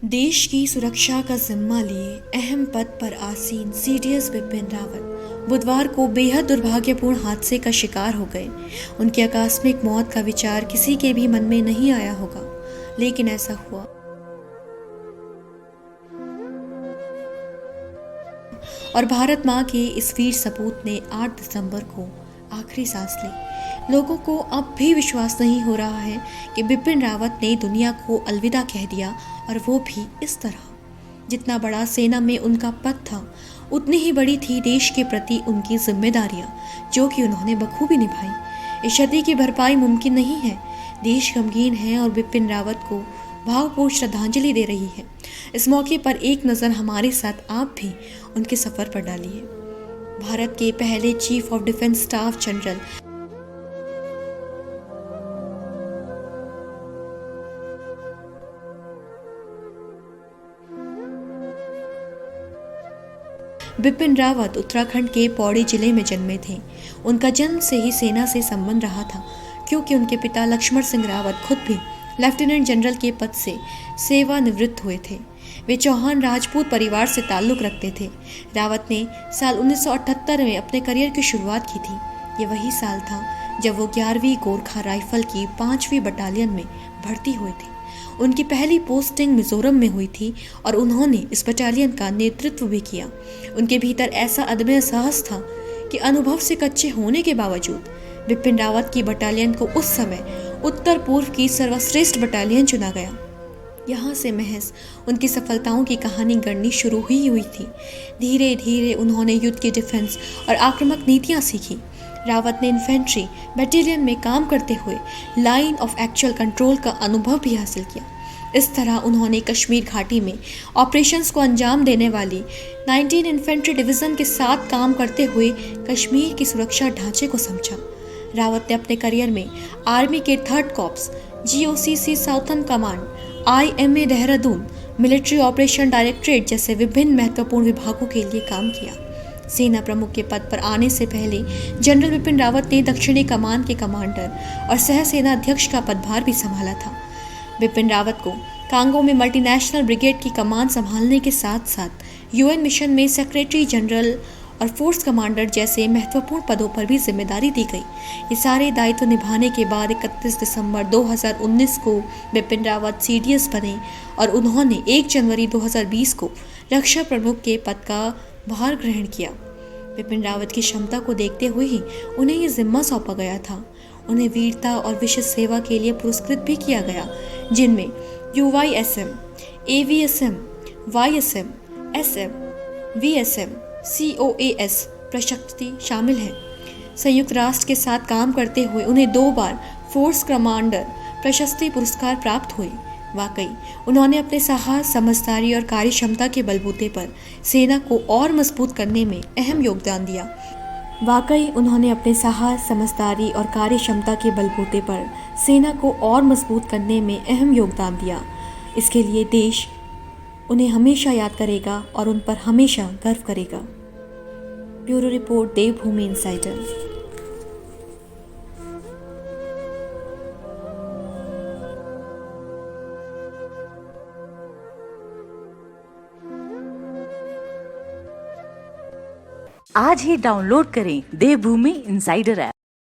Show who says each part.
Speaker 1: देश की सुरक्षा का जिम्मा लिए अहम पद पर आसीन सीडीएस बिपिन रावत बुधवार को बेहद दुर्भाग्यपूर्ण हादसे का शिकार हो गए। उनकी आकस्मिक मौत का विचार किसी के भी मन में नहीं आया होगा, लेकिन ऐसा हुआ और भारत माँ के इस वीर सपूत ने 8 दिसंबर को आखिरी सांस ली। लोगों को अब भी विश्वास नहीं हो रहा है कि बिपिन रावत ने दुनिया को अलविदा कह दिया, और वो भी इस तरह। जितना बड़ा सेना में उनका पद था, उतनी ही बड़ी थी देश के प्रति उनकी जिम्मेदारियां, जो कि उन्होंने बखूबी निभाई। इस क्षति की भरपाई मुमकिन नहीं है। देश गमगीन है और बिपिन रावत को भावपूर्ण श्रद्धांजलि दे रही है। इस मौके पर एक नज़र हमारे साथ आप भी उनके सफ़र पर डालिए। भारत के पहले chief of defence staff general Bipin Rawat Uttarakhand के पौड़ी जिले में जन्मे थे। उनका जन्म से ही सेना से संबंध रहा था, क्योंकि उनके पिता लक्ष्मण सिंह रावत खुद भी लेफ्टिनेंट जनरल के पद से सेवानिवृत्त हुए थे। वे चौहान राजपूत परिवार से ताल्लुक रखते थे। रावत ने साल 1978 में अपने करियर की शुरुआत की थी। ये वही साल था जब वो 11वीं गोरखा राइफल की 5वीं बटालियन में भर्ती हुए थे। उनकी पहली पोस्टिंग मिजोरम में हुई थी और उन्होंने इस बटालियन का नेतृत्व भी किया। उनके भीतर ऐसा अदम्य साहस था कि अनुभव से कच्चे होने के बावजूद बिपिन रावत की बटालियन को उस समय उत्तर पूर्व की सर्वश्रेष्ठ बटालियन चुना गया। यहाँ से महज उनकी सफलताओं की कहानी गढ़नी शुरू ही हुई थी। धीरे धीरे उन्होंने युद्ध की डिफेंस और आक्रामक नीतियाँ सीखी। रावत ने इन्फेंट्री बटालियन में काम करते हुए लाइन ऑफ एक्चुअल कंट्रोल का अनुभव भी हासिल किया। इस तरह उन्होंने कश्मीर घाटी में ऑपरेशंस को अंजाम देने वाली 19 इन्फेंट्री डिवीज़न के साथ काम करते हुए कश्मीर की सुरक्षा ढांचे को समझा। रावत ने अपने करियर में आर्मी के 3rd corps, GOCC southern command, IMA Dehradun, military operation directorate जैसे विभिन्न महत्वपूर्ण विभागों के लिए काम किया। सेना प्रमुख के पद पर आने से पहले जनरल बिपिन रावत ने दक्षिणी कमान के कमांडर और सह सेना अध्यक्ष का पदभार भी संभाला था। बिपिन रावत को कांगो में मल्टीनेशनल ब्रिगेड की कमान संभालने के साथ साथ UN मिशन में सेक्रेटरी जनरल और फोर्स कमांडर जैसे महत्वपूर्ण पदों पर भी जिम्मेदारी दी गई। ये सारे दायित्व निभाने के बाद 31 दिसंबर 2019 को बिपिन रावत CDS बने और उन्होंने 1 जनवरी 2020 को रक्षा प्रमुख के पद का भार ग्रहण किया। बिपिन रावत की क्षमता को देखते हुए ही उन्हें ये जिम्मा सौंपा गया था। उन्हें वीरता और विशिष्ट सेवा के लिए पुरस्कृत भी किया गया, जिनमें UYSM, AVSM, YSM, SM, VSM, COAS प्रशस्ति शामिल है। संयुक्त राष्ट्र के साथ काम करते हुए उन्हें 2 बार फोर्स कमांडर प्रशस्ति पुरस्कार प्राप्त हुए। वाकई उन्होंने अपने साहस, समझदारी और कार्यक्षमता के बलबूते पर सेना को और मजबूत करने में अहम योगदान दिया। वाकई उन्होंने अपने साहस, समझदारी और कार्यक्षमता के बलबूते पर सेना को और मजबूत करने में अहम योगदान दिया। इसके लिए देश उन्हें हमेशा याद करेगा और उन पर हमेशा गर्व करेगा। ब्यूरो रिपोर्ट, देवभूमि इनसाइडर।
Speaker 2: आज ही डाउनलोड करें देवभूमि इनसाइडर ऐप।